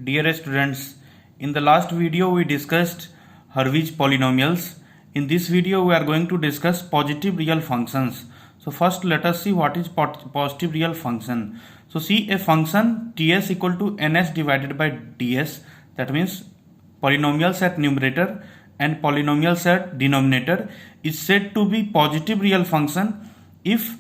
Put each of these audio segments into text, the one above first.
Dear students, in the last video we discussed Hurwitz polynomials. In this video we are going to discuss positive real functions. So first let us see what is positive real function. So see a function ts equal to ns divided by ds, that means polynomials at numerator and polynomials at denominator, is said to be positive real function if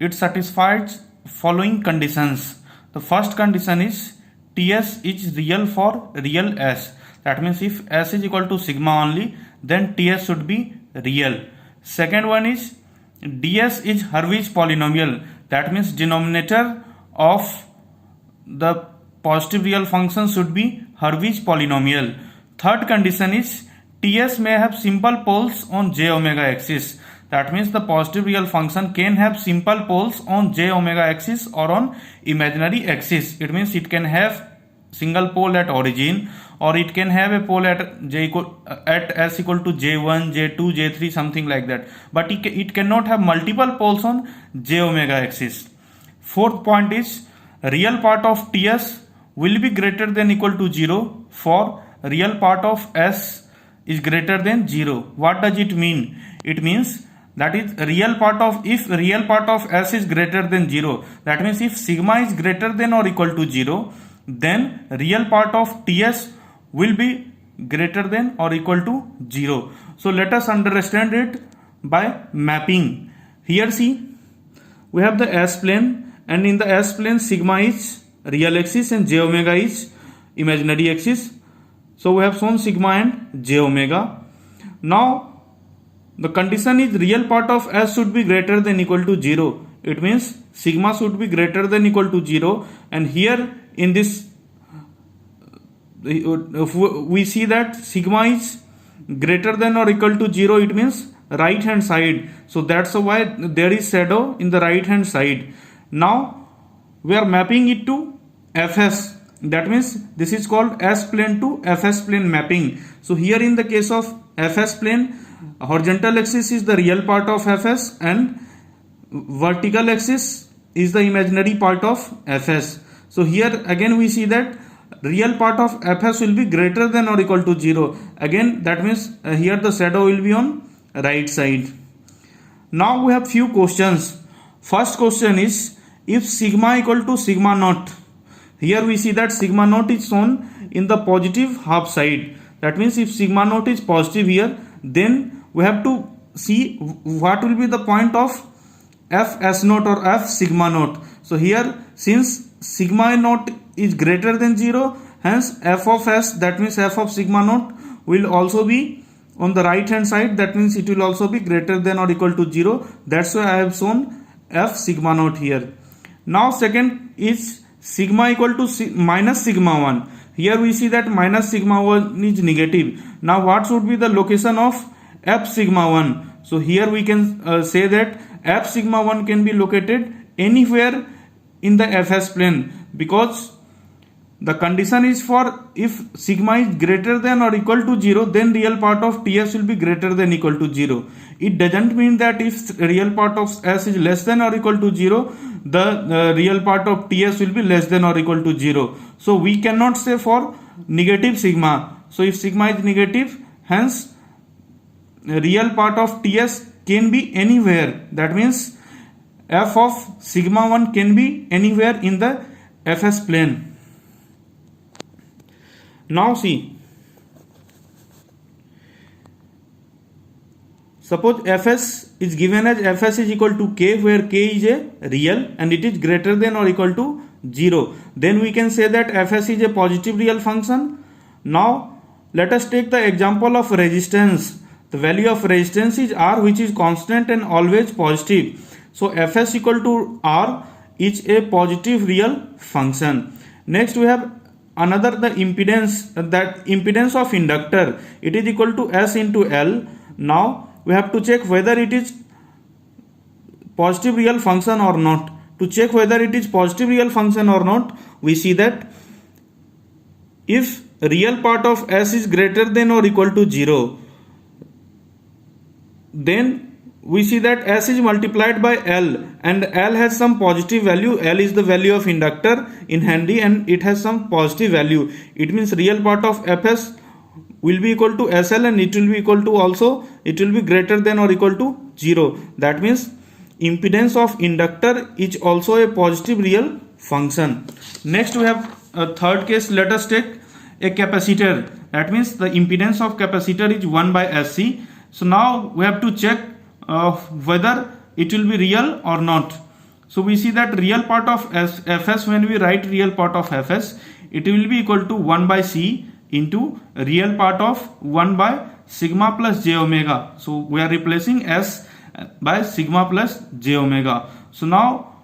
it satisfies following conditions. The first condition is ts is real for real s, that means if s is equal to sigma only, then ts should be real. Second one is ds is Hurwitz polynomial, that means denominator of the positive real function should be Hurwitz polynomial. Third condition is ts may have simple poles on j omega axis, that means the positive real function can have simple poles on j omega axis or on imaginary axis. It means it can have single pole at origin, or it can have a pole at s equal to j1, j2, j3, something like that, but it cannot have multiple poles on j omega axis. Fourth point is real part of ts will be greater than equal to 0 for real part of s is greater than 0. What does it mean? It means that is real part of, if real part of s is greater than 0, that means if sigma is greater than or equal to 0, then real part of ts will be greater than or equal to 0. So let us understand it by mapping. Here see, we have the s plane, and in the s plane sigma is real axis and j omega is imaginary axis. So we have shown sigma and j omega. Now the condition is real part of s should be greater than equal to 0. It means sigma should be greater than equal to 0, and here in this we see that sigma is greater than or equal to 0, it means right hand side. So that's why there is shadow in the right hand side. Now we are mapping it to fs, that means this is called s plane to fs plane mapping. So here in the case of fs plane, horizontal axis is the real part of fs and vertical axis is the imaginary part of fs. So here again we see that real part of fs will be greater than or equal to 0. Again that means here the shadow will be on right side. Now we have few questions. First question is, if sigma equal to sigma naught, here we see that sigma naught is shown in the positive half side. That means if sigma naught is positive here, then we have to see what will be the point of f s naught or f sigma naught. So here since sigma naught is greater than 0, hence f of s, that means f of sigma naught, will also be on the right hand side, that means it will also be greater than or equal to 0. That's why I have shown f sigma naught here. Now second is sigma equal to minus sigma 1. Here we see that minus sigma 1 is negative. Now what should be the location of f sigma 1? So here we can say that f sigma 1 can be located anywhere in the fs plane, because the condition is for if sigma is greater than or equal to 0, then real part of ts will be greater than equal to 0. It doesn't mean that if real part of s is less than or equal to 0, the real part of ts will be less than or equal to 0. So we cannot say for negative sigma. So if sigma is negative, hence real part of ts can be anywhere. That means f of sigma 1 can be anywhere in the fs plane. Now see, suppose fs is given as fs is equal to k, where k is a real and it is greater than or equal to 0. Then we can say that fs is a positive real function. Now let us take the example of resistance. The value of resistance is r, which is constant and always positive. So fs equal to r is a positive real function. Next we have another, the impedance, that impedance of inductor, it is equal to s into L. Now we have to check whether it is positive real function or not. To check whether it is positive real function or not, we see that if real part of s is greater than or equal to 0, then we see that S is multiplied by L, and L has some positive value. L is the value of inductor in handy and it has some positive value. It means real part of Fs will be equal to SL, and it will be equal to also, it will be greater than or equal to 0. That means impedance of inductor is also a positive real function. Next we have a third case. Let us take a capacitor. That means the impedance of capacitor is 1 by SC. So now we have to check whether it will be real or not. So we see that real part of Fs, when we write real part of Fs, it will be equal to 1 by C into real part of 1 by sigma plus j omega. So we are replacing S by sigma plus j omega. So now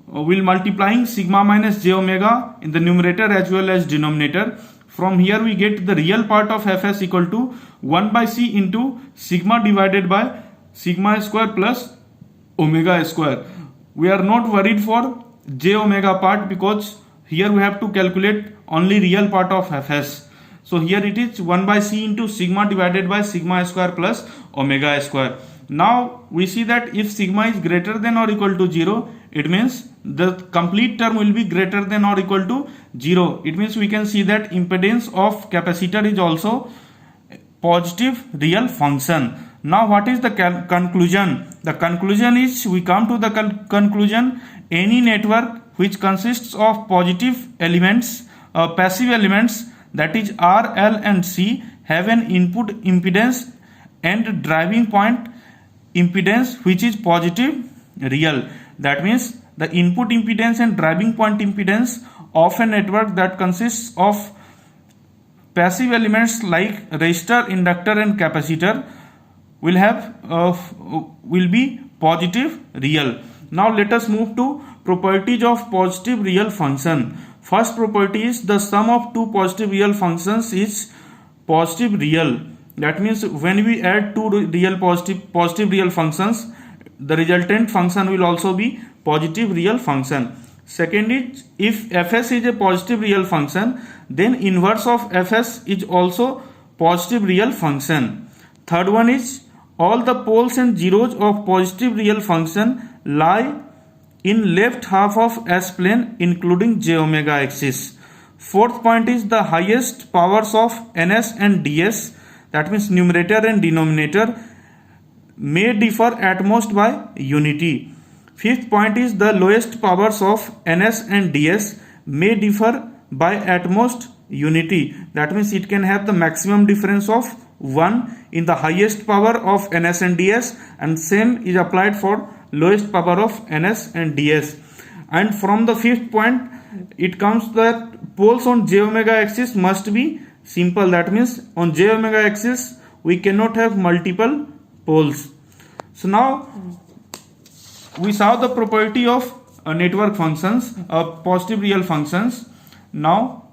we'll multiplying sigma minus j omega in the numerator as well as denominator. From here we get the real part of Fs equal to 1 by C into sigma divided by sigma square plus omega square. We are not worried for j omega part because here we have to calculate only real part of Fs. So here it is 1 by C into sigma divided by sigma square plus omega square. Now we see that if sigma is greater than or equal to 0, it means the complete term will be greater than or equal to 0. It means we can see that impedance of capacitor is also positive real function. Now what is the conclusion? The conclusion is, we come to the conclusion, any network which consists of positive elements, passive elements, that is R, L and C, have an input impedance and driving point impedance which is positive real. That means the input impedance and driving point impedance of a network that consists of passive elements like resistor, inductor and capacitor will be positive real. Now let us move to properties of positive real function. First property is, the sum of two positive real functions is positive real. That means when we add two real positive real functions, the resultant function will also be positive real function. Second is, if Fs is a positive real function, then inverse of Fs is also positive real function. Third one is, all the poles and zeros of positive real function lie in left half of S plane including j omega axis. Fourth point is, the highest powers of Ns and Ds, that means numerator and denominator, may differ at most by unity. Fifth point is, the lowest powers of Ns and Ds may differ by at most unity. That means it can have the maximum difference of 1 in the highest power of Ns and Ds, and same is applied for lowest power of Ns and Ds. And from the fifth point, it comes that poles on j omega axis must be simple. That means on j omega axis we cannot have multiple poles. So now we saw the property of network functions, positive real functions. Now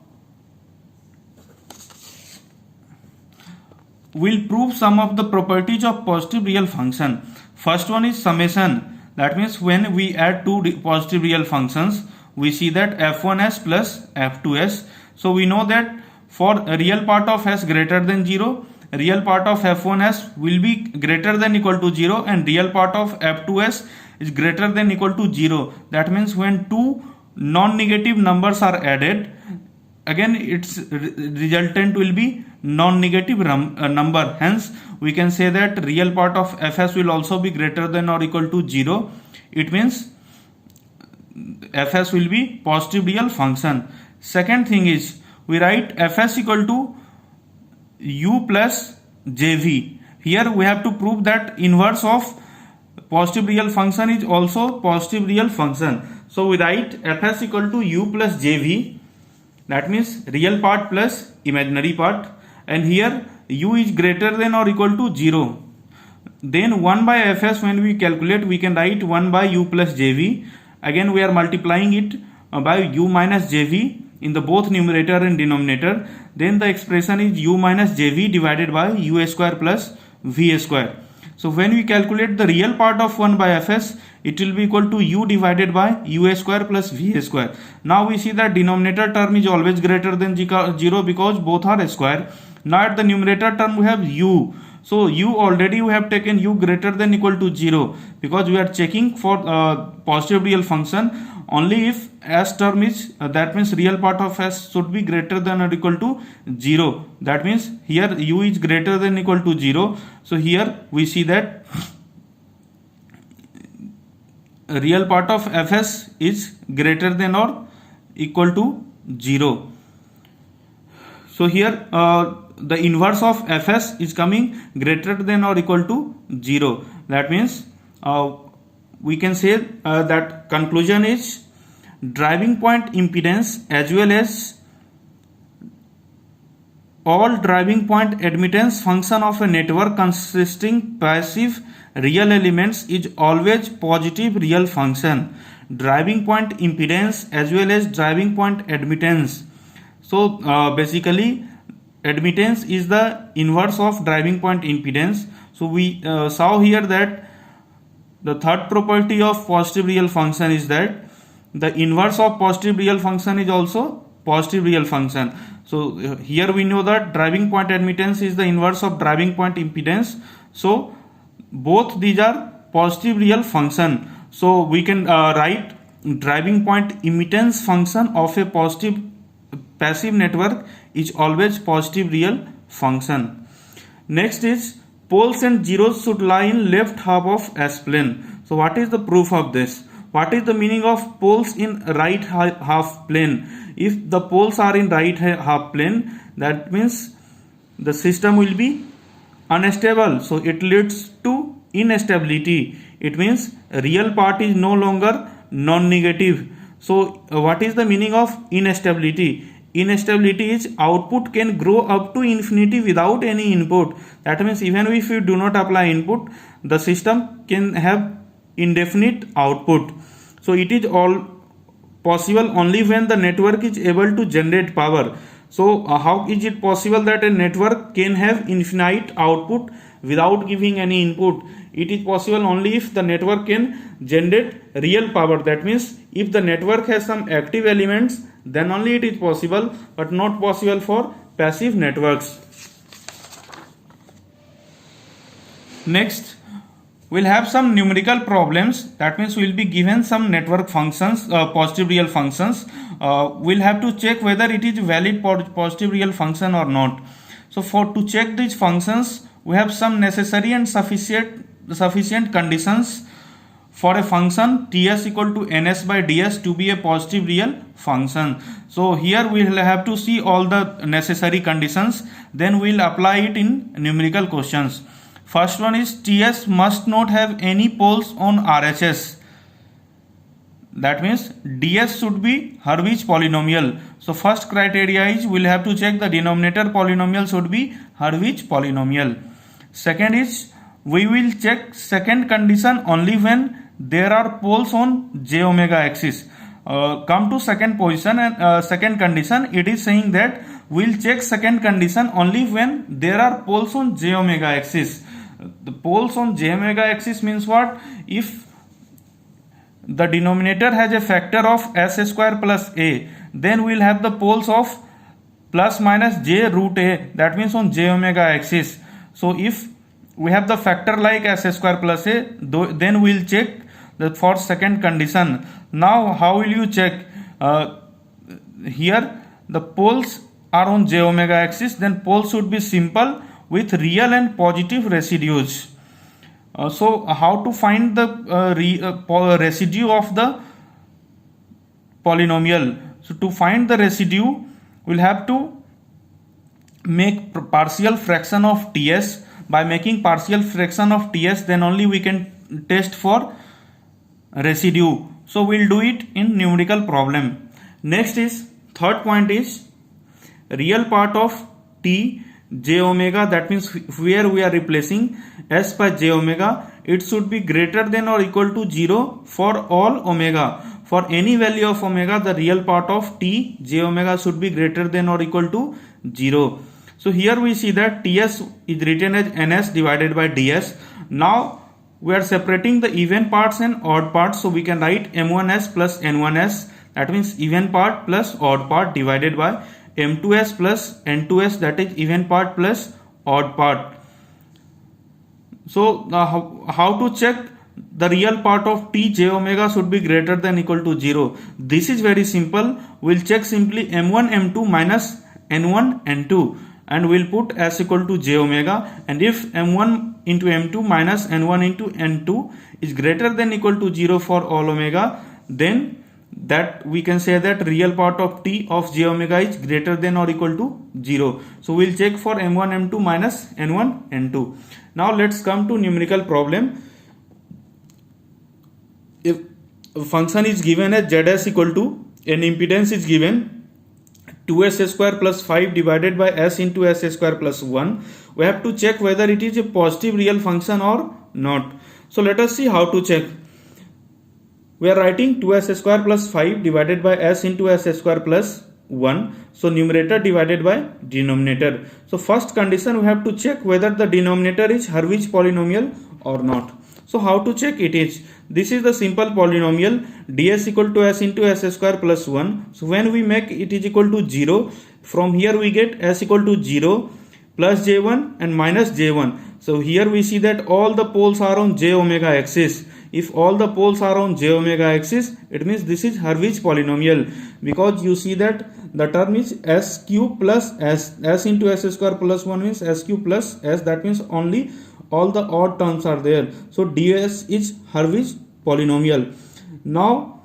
we'll prove some of the properties of positive real function. First one is summation. That means when we add two positive real functions, we see that f1s plus f2s. So we know that for a real part of s greater than 0, real part of f1s will be greater than equal to 0, and real part of f2s is greater than equal to 0. That means when two non-negative numbers are added, again its resultant will be non-negative number. Hence we can say that real part of Fs will also be greater than or equal to 0. It means Fs will be positive real function. Second thing is, we write Fs equal to u plus jv. Here we have to prove that inverse of positive real function is also positive real function. So we write Fs equal to u plus jv. That means real part plus imaginary part, and here u is greater than or equal to 0. Then 1 by Fs, when we calculate, we can write 1 by u plus jv. Again we are multiplying it by u minus jv in the both numerator and denominator. Then the expression is u minus jv divided by u square plus v square. So when we calculate the real part of 1 by Fs, it will be equal to u divided by u square plus v square. Now we see that denominator term is always greater than 0 because both are square. Now at the numerator term we have u. So you have taken u greater than equal to 0, because we are checking for positive real function only if s term is that means real part of s should be greater than or equal to 0. That means here u is greater than equal to 0. So here we see that real part of fs is greater than or equal to 0. So here the inverse of fs is coming greater than or equal to 0. That means we can say that conclusion is driving point impedance as well as all driving point admittance function of a network consisting passive real elements is always positive real function. Driving point impedance as well as driving point admittance. So basically admittance is the inverse of driving point impedance. So we saw here that the third property of positive real function is that the inverse of positive real function is also positive real function. So here we know that driving point admittance is the inverse of driving point impedance. So both these are positive real function. So we can write driving point immitance function of a positive passive network is always positive real function. Next is poles and zeros should lie in left half of S plane. So what is the proof of this? What is the meaning of poles in right half plane? If the poles are in right half plane, that means the system will be unstable. So it leads to instability. It means real part is no longer non-negative. So what is the meaning of instability? Instability is output can grow up to infinity without any input. That means even if you do not apply input, the system can have indefinite output. So it is all possible only when the network is able to generate power. So how is it possible that a network can have infinite output without giving any input? It is possible only if the network can generate real power. That means if the network has some active elements, then only it is possible, but not possible for passive networks. Next, we'll have some numerical problems. That means we'll be given some network functions, positive real functions. We'll have to check whether it is valid positive real function or not. So to check these functions, we have some necessary and sufficient conditions for a function Ts equal to ns by ds to be a positive real function. So here we will have to see all the necessary conditions, then we'll apply it in numerical questions. First one is Ts must not have any poles on RHS. That means ds should be Hurwitz polynomial. So first criteria is we'll have to check the denominator polynomial should be Hurwitz polynomial. Second is we will check second condition only when there are poles on j omega axis. Come to second position and second condition, it is saying that we'll check second condition only when there are poles on j omega axis. The poles on j omega axis means what? If the denominator has a factor of s square plus a, then we'll have the poles of plus minus j root a, that means on j omega axis. So if we have the factor like s square plus a, then we'll check that for second condition. Now how will you check? Here the poles are on j omega axis, then poles should be simple with real and positive residues. So how to find the residue of the polynomial? So to find the residue, we'll have to make partial fraction of Ts. By making partial fraction of Ts, then only we can test for residue. So we'll do it in numerical problem. Next is third point is real part of T j omega, that means where we are replacing s by j omega, it should be greater than or equal to 0 for all omega. For any value of omega, the real part of T j omega should be greater than or equal to 0. So here we see that Ts is written as ns divided by ds. Now we are separating the even parts and odd parts, so we can write m1s plus n1s, that means even part plus odd part, divided by m2s plus n2s, that is even part plus odd part. So how to check the real part of t j omega should be greater than equal to 0? This is very simple. We'll check simply m1 m2 minus n1 n2 and we'll put s equal to j omega, and if m1 into m2 minus n1 into n2 is greater than equal to 0 for all omega, then that we can say that real part of t of j omega is greater than or equal to 0. So we'll check for m1 m2 minus n1 n2. Now let's come to numerical problem. If a function is given as zs equal to, an impedance is given 2s square plus 5 divided by s into s square plus 1, we have to check whether it is a positive real function or not. So let us see how to check. We are writing 2s square plus 5 divided by s into s square plus 1. So numerator divided by denominator. So first condition, we have to check whether the denominator is Hurwitz polynomial or not. So how to check it is, this is the simple polynomial ds equal to s into s square plus 1. So when we make it is equal to 0, from here we get s equal to 0 plus j1 and minus j1. So here we see that all the poles are on j omega axis. If all the poles are on j omega axis, it means this is Hurwitz polynomial, because you see that the term is s cube plus s into s square plus 1 means s cube plus s, that means only all the odd terms are there. So ds is Hurwitz polynomial. Now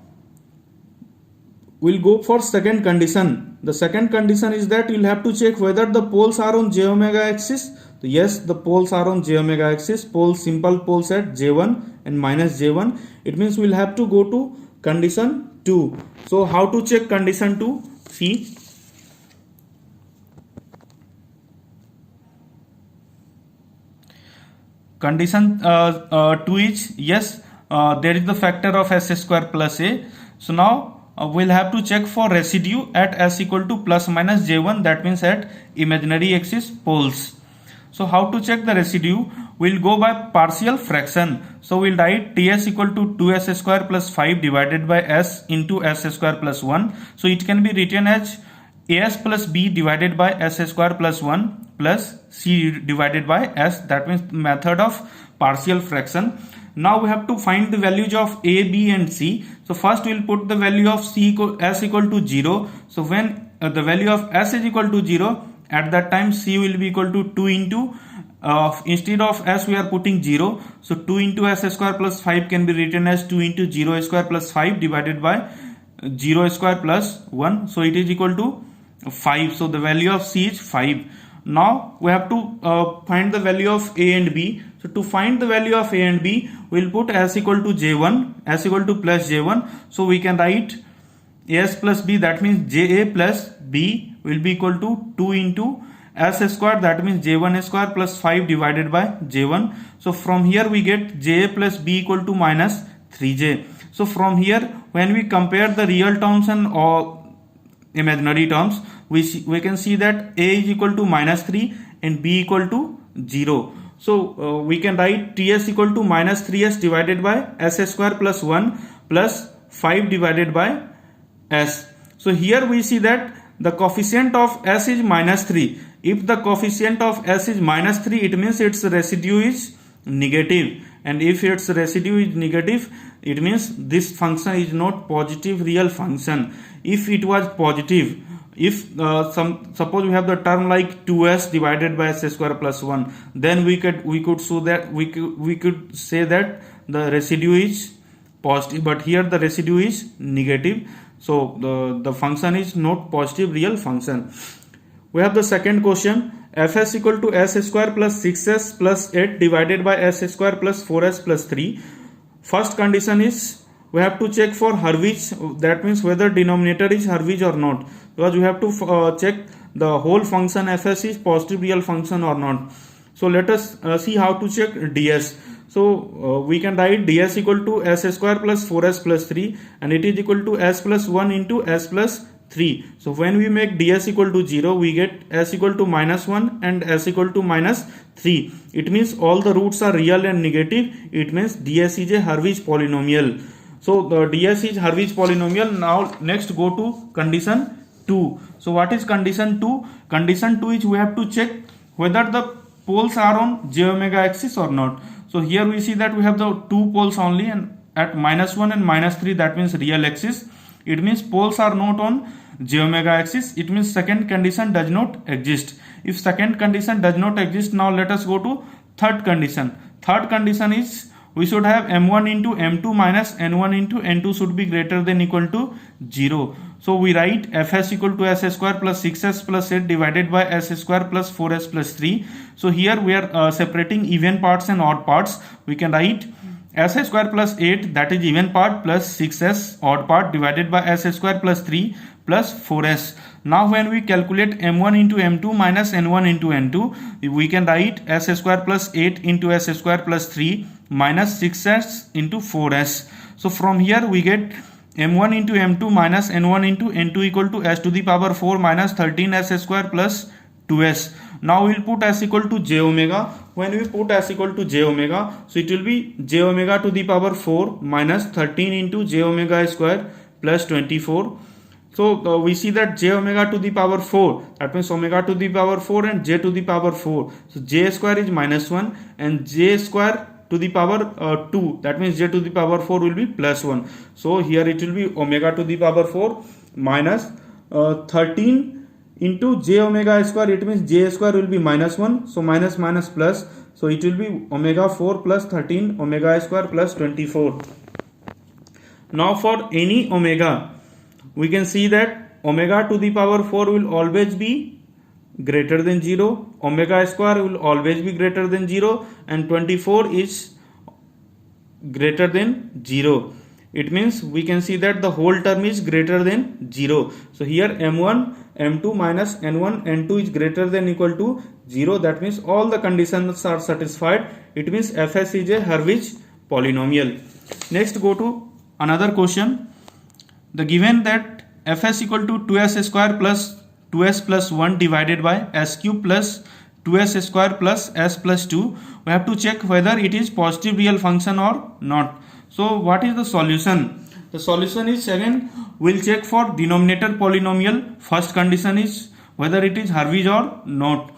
we'll go for second condition. The second condition is that you'll have to check whether the poles are on j omega axis. So yes, the poles are on j omega axis. Poles, simple poles at j1 and minus j1. It means we'll have to go to condition 2. So how to check condition 2? See. Condition 2 is, yes, there is the factor of s square plus a. So now we'll have to check for residue at s equal to plus minus j1, that means at imaginary axis poles. So how to check the residue? We'll go by partial fraction. So we'll write ts equal to 2s square plus 5 divided by s into s square plus 1. So it can be written as as plus b divided by s square plus 1 plus c divided by s, that means method of partial fraction. Now we have to find the values of a, b and c. So first we will put the value of s equal to 0. So when the value of s is equal to 0, at that time c will be equal to 2 into instead of s we are putting 0. So 2 into s square plus 5 can be written as 2 into 0 square plus 5 divided by 0 square plus 1. So it is equal to 5. So the value of c is 5. Now we have to find the value of a and b. So to find the value of a and b, we will put s equal to j1, s equal to plus j1. So we can write as plus b, that means ja plus b will be equal to 2 into s square, that means j1 square plus 5 divided by j1. So from here we get ja plus b equal to minus 3j. So from here when we compare the real terms and all imaginary terms, we can see that a is equal to minus 3 and b equal to 0. So we can write ts equal to minus 3s divided by s square plus 1 plus 5 divided by s. So here we see that the coefficient of s is minus 3. If the coefficient of s is minus 3, it means its residue is negative, and if its residue is negative, it means this function is not positive real function. If it was positive, if suppose we have the term like 2s divided by s square plus 1, then we could show that we could say that the residue is positive, but here the residue is negative. So the function is not positive real function. We have the second question, fs equal to s square plus 6s plus 8 divided by s square plus 4s plus 3. First condition is we have to check for Hurwitz, that means whether denominator is Hurwitz or not, because we have to check the whole function fs is positive real function or not. So let us see how to check ds. So we can write ds equal to s square plus 4s plus 3, and it is equal to s plus 1 into s plus 3. So when we make ds equal to 0, we get s equal to minus 1 and s equal to minus 3. It means all the roots are real and negative. It means ds is a Hurwitz polynomial. So the ds is Hurwitz polynomial. Now next go to condition 2. So what is condition 2? Condition 2 is we have to check whether the poles are on j omega axis or not. So here we see that we have the two poles only, and at -1 and -3, that means real axis. It means poles are not on j omega axis. It means second condition does not exist. If second condition does not exist, now let us go to third condition. Third condition is we should have m1 into m2 minus n1 into n2 should be greater than equal to 0. So we write fs equal to s square plus 6s plus 8 divided by s square plus 4s plus 3. So here we are separating even parts and odd parts. We can write s square plus 8, that is even part, plus 6s odd part divided by s square plus 3 plus 4s. Now when we calculate m1 into m2 minus n1 into n2, we can write s square plus 8 into s square plus 3 minus 6s into 4s. So from here we get m1 into m2 minus n1 into n2 equal to s to the power 4 minus 13s square plus 2s. Now we'll put s equal to j omega. When we put s equal to j omega, so it will be j omega to the power 4 minus 13 into j omega square plus 24. So we see that j omega to the power 4, that means omega to the power 4 and j to the power 4. So j square is -1 and j square to the power 2, that means j to the power 4 will be +1. So here it will be omega to the power 4 minus 13 into j omega square, it means j square will be -1, so minus minus plus, so it will be omega 4 plus 13 omega square plus 24. Now for any omega, we can see that omega to the power 4 will always be greater than 0, omega square will always be greater than 0, and 24 is greater than 0. It means we can see that the whole term is greater than 0. So here m1, m2 minus n1, n2 is greater than equal to 0. That means all the conditions are satisfied. It means fs is a Hurwitz polynomial. Next go to another question. The given that fs equal to 2s square plus 2s plus 1 divided by s cube plus 2s square plus s plus 2. We have to check whether it is positive real function or not. So what is the solution? The solution is, again we'll check for denominator polynomial. First condition is whether it is Hurwitz or not.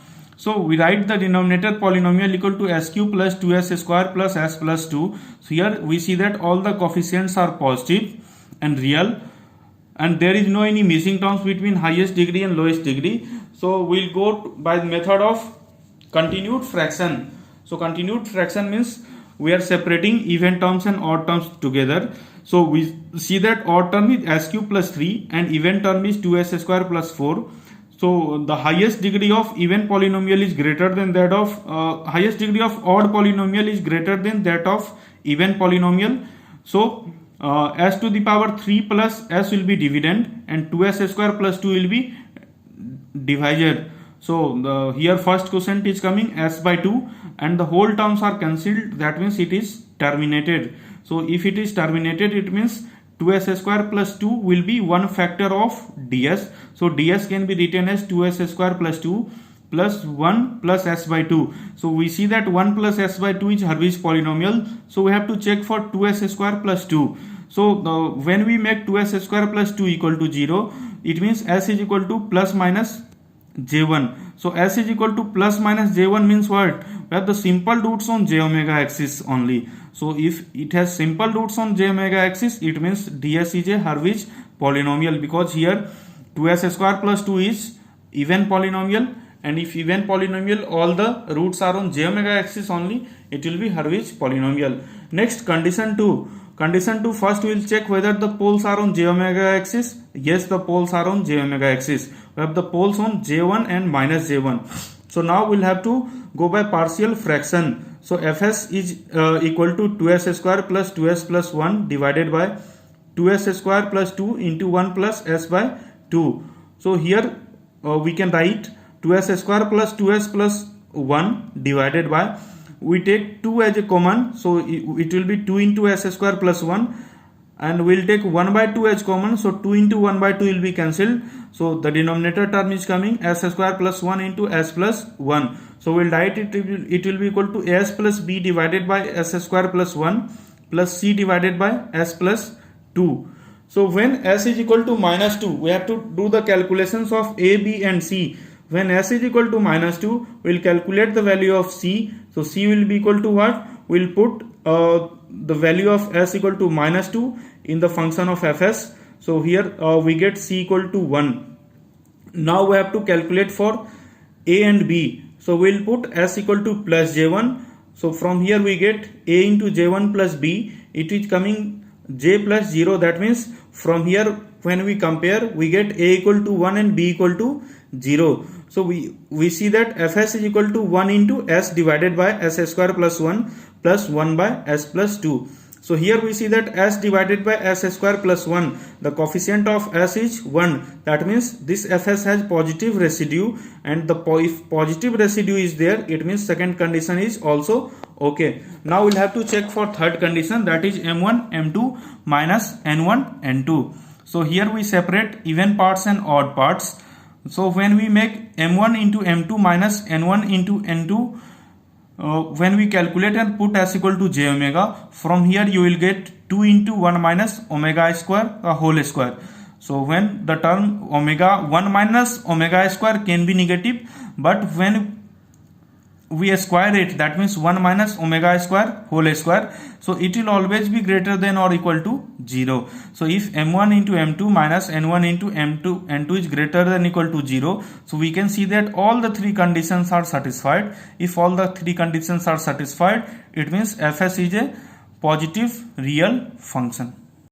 So we write the denominator polynomial equal to s cube plus 2s square plus s plus 2. So here we see that all the coefficients are positive and real, and there is no any missing terms between highest degree and lowest degree. So we'll go by the method of continued fraction. So continued fraction means we are separating even terms and odd terms together. So we see that odd term is s cube plus 3 and even term is 2s square plus 4. So the highest degree of even polynomial is greater than that of highest degree of odd polynomial is greater than that of even polynomial. So s to the power 3 plus s will be dividend and 2s square plus 2 will be divisor. So here first quotient is coming s by 2 and the whole terms are cancelled, that means it is terminated. So if it is terminated, it means 2s square plus 2 will be one factor of ds. So ds can be written as 2s square plus 2 plus 1 plus s by 2. So we see that 1 plus s by 2 is Hurwitz polynomial. So we have to check for 2s square plus 2. So when we make 2s square plus 2 equal to 0, it means s is equal to plus minus j1. So s is equal to plus minus j1 means what? We have the simple roots on j omega axis only. So if it has simple roots on j omega axis, it means ds is a Hurwitz polynomial, because here 2s square plus 2 is even polynomial, and if even polynomial all the roots are on j omega axis only, it will be Hurwitz polynomial. Next, condition 2. Condition 2, first we will check whether the poles are on j omega axis. Yes, the poles are on j omega axis. We have the poles on j1 and minus j1. So now we'll have to go by partial fraction. So fs is equal to 2s square plus 2s plus 1 divided by 2s square plus 2 into 1 plus s by 2. So here we can write 2s square plus 2s plus 1 divided by, we take 2 as a common, so it will be 2 into s square plus 1, and we'll take 1 by 2 as common, so 2 into 1 by 2 will be cancelled. So the denominator term is coming s square plus 1 into s plus 1. So we'll write it will be equal to s plus b divided by s square plus 1 plus c divided by s plus 2. So when s is equal to minus 2, we have to do the calculations of a, b and c. When s is equal to minus 2, we'll calculate the value of c. So c will be equal to what? We'll put the value of s equal to minus 2 in the function of fs. So here we get c equal to 1. Now we have to calculate for a and b. So we'll put s equal to plus j1. So from here we get a into j1 plus b. It is coming j plus 0. That means from here when we compare, we get a equal to 1 and b equal to 0. So we see that fs is equal to 1 into s divided by s square plus 1 by s plus 2. So here we see that s divided by s square plus 1, the coefficient of s is 1. That means this fs has positive residue, and if positive residue is there, it means second condition is also okay. Now we'll have to check for third condition, that is m1 m2 minus n1 n2. So here we separate even parts and odd parts. So when we make m1 into m2 minus n1 into n2, when we calculate and put s equal to j omega, from here you will get 2 into 1 minus omega square whole square. So when the term omega 1 minus omega square can be negative, but when we square it, that means 1 minus omega square whole square, so it will always be greater than or equal to 0. So if m1 into m2 minus n1 into n2 is greater than equal to 0, so we can see that all the three conditions are satisfied. If all the three conditions are satisfied, it means fs is a positive real function.